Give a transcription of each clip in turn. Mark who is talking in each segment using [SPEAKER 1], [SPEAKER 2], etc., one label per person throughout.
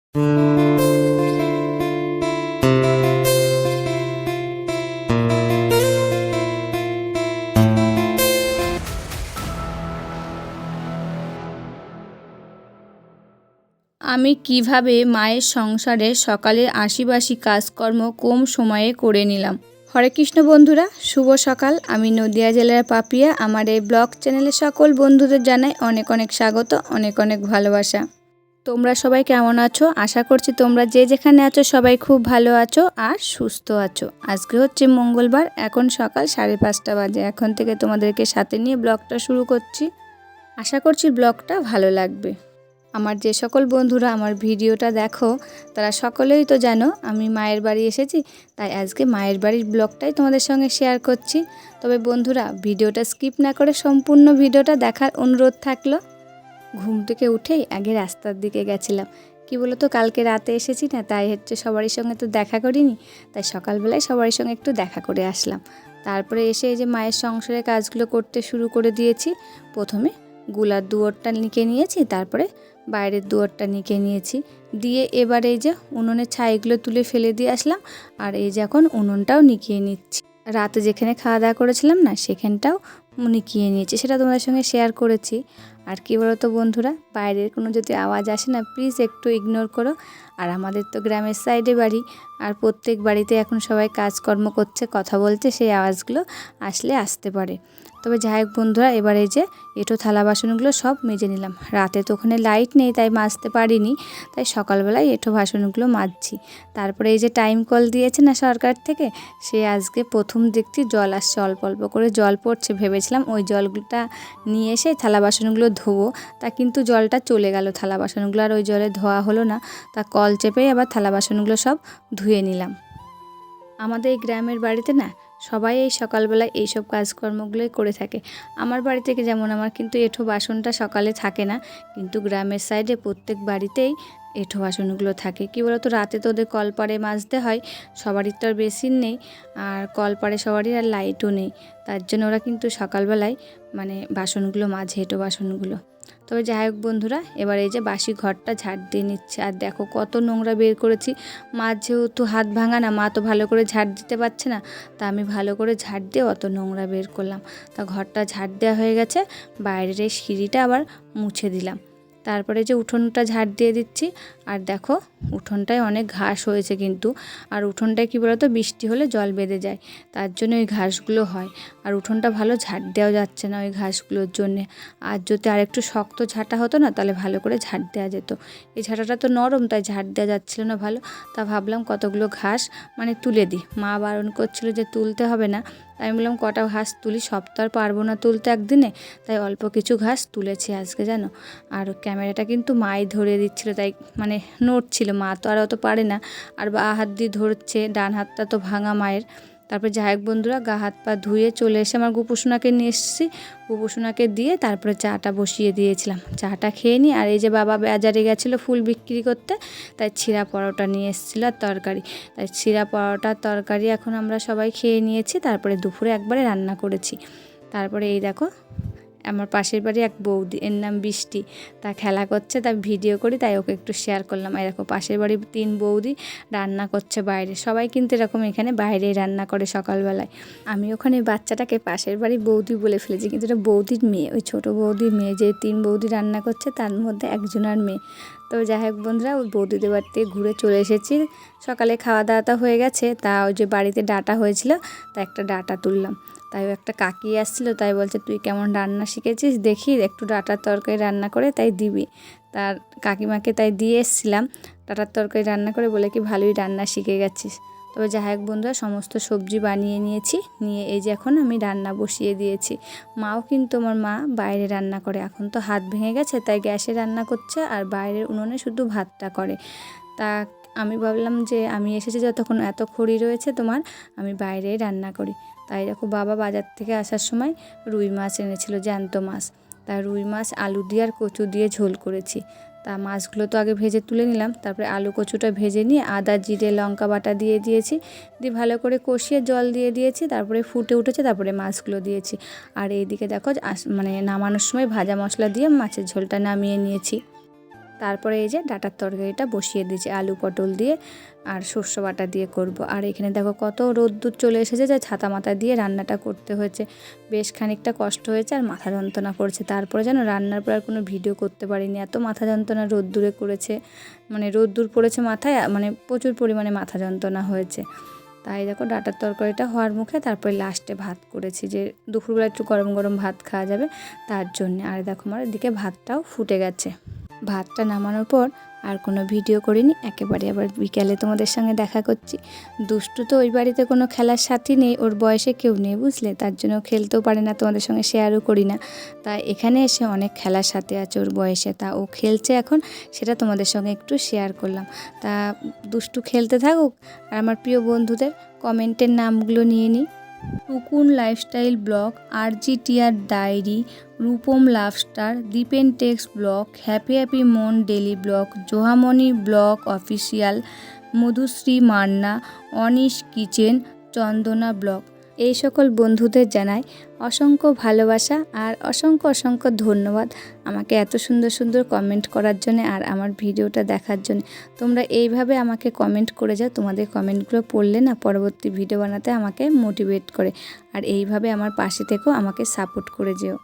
[SPEAKER 1] আমি কিভাবে মায়ের সংসারে সকালের আশিবাসি কাজকর্ম কম সময়ে করে নিলাম। হরে কৃষ্ণ বন্ধুরা, শুভ সকাল। আমি নদিয়া জেলার পাপিয়া। আমার এই ব্লগ চ্যানেলে সকল বন্ধুদের জানাই অনেক অনেক স্বাগত, অনেক অনেক ভালোবাসা। তোমরা সবাই কেমন আছো? আশা করছি তোমরা যে যেখানে আছো সবাই খুব ভালো আছো আর সুস্থ আছো। আজকে হচ্ছে মঙ্গলবার, এখন সকাল 5:30 বাজে। এখন থেকে তোমাদেরকে সাথে নিয়ে ব্লগটা শুরু করছি। আশা করছি ব্লগটা ভালো লাগবে। আমার যে সকল বন্ধুরা আমার ভিডিওটা দেখো তারা সকলেই তো জানো আমি মায়ের বাড়ি এসেছি, তাই আজকে মায়ের বাড়ির ব্লগটাই তোমাদের সঙ্গে শেয়ার করছি। তবে বন্ধুরা, ভিডিওটা স্কিপ না করে সম্পূর্ণ ভিডিওটা দেখার অনুরোধ থাকলো। ঘুম থেকে উঠেই আগে রাস্তার দিকে গেছিলাম। কি বলো তো, কালকে রাতে এসেছি না, তাই হচ্ছে সবারই সঙ্গে তো দেখা করিনি, তাই সকালবেলায় সবারই সঙ্গে একটু দেখা করে আসলাম। তারপরে এসে এই যে মায়ের সংসারের কাজগুলো করতে শুরু করে দিয়েছি। প্রথমে গুলার দুয়ারটা নিকে নিয়েছি, তারপরে বাইরের দুয়ারটা নিকে নিয়েছি, দিয়ে এবার এই যে উনুনের ছাইগুলো তুলে ফেলে দিয়ে আসলাম। আর এই যে এখন উনুনটাও নিকিয়ে নিচ্ছি। রাতে যেখানে খাওয়া দাওয়া করেছিলাম না, সেখানটাও নিকিয়ে নিয়েছি, সেটা তোমাদের সঙ্গে শেয়ার করেছি। আর কী বলো তো বন্ধুরা, বাইরের কোনো যদি আওয়াজ আসে না, প্লিজ একটু ইগনোর করো। আর আমাদের তো গ্রামের সাইডে বাড়ি, আর প্রত্যেক বাড়িতে এখন সবাই কাজকর্ম করছে, কথা বলছে, সেই আওয়াজগুলো আসলে আসতে পারে। তবে যাই হোক বন্ধুরা, এবার এই যে এঁটো থালা বাসনগুলো সব মেজে নিলাম। রাতে তো ওখানে লাইট নেই, তাই মাজতে পারিনি, তাই সকালবেলায় এঁটো বাসনগুলো মাজছি। তারপরে এই যে টাইম কল দিয়েছে না সরকার থেকে, সে আজকে প্রথম দেখছি জল আসছে, অল্প অল্প করে জল পড়ছে। ভেবেছিলাম ওই জলটা নিয়ে এসে থালা বাসনগুলো ধোবো, তা কিন্তু জলটা চলে গেল, থালা বাসনগুলো আর ওই জলে ধোয়া হলো না। তা কল চেপেই আবার থালা বাসনগুলো সব ধুয়ে নিলাম। আমাদের এই গ্রামের বাড়িতে না সবাই এই সকালবেলায় এইসব কাজকর্মগুলোই করে থাকে। আমার বাড়ি থেকে যেমন আমার কিন্তু এঁঠো বাসনটা সকালে থাকে না, কিন্তু গ্রামের সাইডে প্রত্যেক বাড়িতেই এঁঠো বাসনগুলো থাকে। কী বলো তো, রাতে তো ওদের কলপাড়ে মাজতে হয়, সবারই তো আর বেসিন নেই, আর কলপাড়ে সবারই আর লাইটও নেই, তার জন্য ওরা কিন্তু সকালবেলায় বাসনগুলো মাজে, এঁঠো বাসনগুলো। তবে যাই হোক বন্ধুরা, এবার এই যে বাসি ঘরটা ঝাড় দিয়ে নিচ্ছে। আর দেখো কত নোংরা বের করেছি। মা যেহেতু হাত ভাঙা না, মা তো ভালো করে ঝাড় দিতে পারছে না, তা আমি ভালো করে ঝাড় দিয়ে অত নোংরা বের করলাম। তা ঘরটা ঝাড় দেওয়া হয়ে গেছে, বাইরের এই সিঁড়িটা আবার মুছে দিলাম। তারপরে যে উঠোনটা ঝাড় দিয়ে দিচ্ছি। আর দেখো উঠোনটায় অনেক ঘাস হয়েছে কিন্তু, আর উঠোনটায় কী বলতো, বৃষ্টি হলে জল বেঁধে যায়, তার জন্য ওই ঘাসগুলো হয়। আর উঠোনটা ভালো ঝাড় দেওয়া যাচ্ছে না ওই ঘাসগুলোর জন্যে। আর যদি আরেকটু শক্ত ঝাঁটা হতো না, তাহলে ভালো করে ঝাড় দেওয়া যেত। এই ঝাঁটাটা তো নরম, তাই ঝাড় দেওয়া যাচ্ছিল না ভালো। তা ভাবলাম কতগুলো ঘাস তুলে দিই। মা বারণ করছিল যে তুলতে হবে না, তাই আমি বললাম কটা ঘাস তুলি, সব তো আর পারবো না তুলতে একদিনে, তাই অল্প কিছু ঘাস তুলেছি আজকে জানো। আর ক্যামেরাটা কিন্তু মাই ধরে দিচ্ছিল, তাই নড়ছিল, মা তো আর অত পারে না, আর বা হাত দিয়ে ধরছে, ডান হাতটা তো ভাঙা মায়ের। তারপরে যাই হোক বন্ধুরা, গা হাত পা ধুয়ে চলে এসে আমার গোপুসোনাকে নিয়ে এসেছি। গোপুসোনাকে দিয়ে তারপরে চাটা বসিয়ে দিয়েছিলাম, চাটা খেয়ে নিই। আর এই যে বাবা বাজারে গেছিলো ফুল বিক্রি করতে, তাই ছিঁড়া পরোটা নিয়ে এসেছিলো আর তরকারি, তাই ছিঁড়া পরোটার তরকারি এখন আমরা সবাই খেয়ে নিয়েছি। তারপরে দুপুরে একবারে রান্না করেছি। তারপরে এই দেখো আমার পাশের বাড়ি এক বৌদি, এর নাম বৃষ্টি, তা খেলা করছে, তা ভিডিও করি, তাই ওকে একটু শেয়ার করলাম। এই দেখো পাশের বাড়ির 3 বৌদি রান্না করছে বাইরে। সবাই কিন্তু এরকম এখানে বাইরেই রান্না করে সকালবেলায়। আমি ওখানে বাচ্চাটাকে পাশের বাড়ির বৌদি বলে ফেলেছি, কিন্তু এটা বৌদির মেয়ে, ওই ছোটো বৌদির মেয়ে। যে 3 বৌদি রান্না করছে তার মধ্যে একজনের মেয়ে। তো যাই হোক বন্ধুরা, ওই বৌদিদের বাড়ি থেকে ঘুরে চলে এসেছি। সকালে খাওয়া দাওয়া হয়ে গেছে, তা ওই যে বাড়িতে ডাঁটা হয়েছিল, তা একটা ডাঁটা তুললাম। তাই একটা কাকি আসছিলো, তাই বলছে তুই কেমন রান্না শিখেছিস দেখি, একটু ডাঁটার তরকারি রান্না করে তাই দিবি। তার কাকিমাকে তাই দিয়ে এসেছিলাম ডাঁটার তরকারি রান্না করে, বলে কি ভালোই রান্না শিখে গেছিস। তবে যাই হোক বন্ধুরা, সমস্ত সবজি বানিয়ে নিয়েছি, নিয়ে এই যে এখন আমি রান্না বসিয়ে দিয়েছি। মাও কিন্তু আমার মা বাইরে রান্না করে, এখন তো হাত ভেঙে গেছে, তাই গ্যাসে রান্না করছে, আর বাইরের উনুনে শুধু ভাতটা করে। তা আমি ভাবলাম যে আমি এসেছি যতক্ষণ, এত খড়ি রয়েছে তোমার, আমি বাইরেই রান্না করি। তাই দেখো বাবা বাজার থেকে আসার সময় রুই মাছ এনেছিল, জ্যান্ত মাছ। তা রুই মাছ আলু দিয়ে আর কচু দিয়ে ঝোল করেছি। তা মাছগুলো তো আগে ভেজে তুলে নিলাম, তারপরে আলু কচুটা ভেজে নিয়ে আদা জিরে লঙ্কা বাটা দিয়ে দিয়েছি, দিয়ে ভালো করে কষিয়ে জল দিয়ে দিয়েছি। তারপরে ফুটে উঠেছে, তারপরে মাছগুলো দিয়েছি। আর এইদিকে দেখো নামানোর সময় ভাজা মশলা দিয়ে মাছের ঝোলটা নামিয়ে নিয়েছি। তারপরে এই যে ডাঁটার তরকারিটা বসিয়ে দিয়েছি আলু পটল দিয়ে আর শস্য বাটা দিয়ে করব। আর এখানে দেখো কত রোদ্দুর চলে এসেছে যে ছাতা মাথা দিয়ে রান্নাটা করতে হয়েছে, বেশ খানিকটা কষ্ট হয়েছে আর মাথা যন্ত্রণা করছে। তারপরে যেন রান্নার পর আর কোনো ভিডিও করতে পারিনি, এত মাথা যন্ত্রণা রোদ্দুরে করেছে, মানে রোদ্দুর পড়েছে মাথায়, মানে প্রচুর পরিমাণে মাথা যন্ত্রণা হয়েছে। তাই দেখো ডাঁটার তরকারিটা হওয়ার মুখে তারপরে লাস্টে ভাত করেছি, যে দুপুরবেলা একটু গরম গরম ভাত খাওয়া যাবে তার জন্যে। আর দেখো আমার এদিকে ভাতটাও ফুটে গেছে। ভাতটা নামানোর পর আর কোনো ভিডিও করিনি, একেবারে আবার বিকেলে তোমাদের সঙ্গে দেখা করছি। দুষ্টু তো ওই বাড়িতে কোনো খেলার সাথী নেই, ওর বয়সে কেউ নেই বুঝলে, তার জন্য খেলতেও পারে না, তোমাদের সঙ্গে শেয়ারও করি না। তাই এখানে এসে অনেক খেলার সাথী আছে ওর বয়সে, তা ও খেলছে এখন, সেটা তোমাদের সঙ্গে একটু শেয়ার করলাম। তা দুষ্টু খেলতে থাকুক, আর আমার প্রিয় বন্ধুদের কমেন্টের নামগুলো নিয়ে নিই। Tukun lifestyle blog, RGTR diary, Rupam lovestar, Dipen tex blog, happy happy মন daily blog, Johamoni blog official, Madhushree Manna, Anish kitchen, Chandana blog. এই সকল বন্ধুদের জানাই অসংখ্য ভালোবাসা আর অসংখ্য অসংখ্য ধন্যবাদ আমাকে এত সুন্দর সুন্দর কমেন্ট করার জন্য আর আমার ভিডিওটা দেখার জন্য। তোমরা এইভাবে আমাকে কমেন্ট করে যাও, তোমাদের কমেন্টগুলো পড়লে না পরবর্তী ভিডিও বানাতে আমাকে মোটিভেট করে, আর এইভাবে আমার পাশে থেকেও আমাকে সাপোর্ট করে যেও।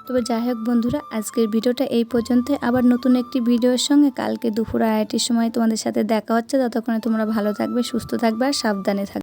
[SPEAKER 1] তবে যাই হোক বন্ধুরা, আজকের ভিডিওটা এই পর্যন্ত। আবার নতুন একটি ভিডিওর সঙ্গে কালকে দুপুর 2:30টার সময় তোমাদের সাথে দেখা হচ্ছে। ততক্ষণে তোমরা ভালো থাকবে, সুস্থ থাকবে আর সাবধানে থাকবে।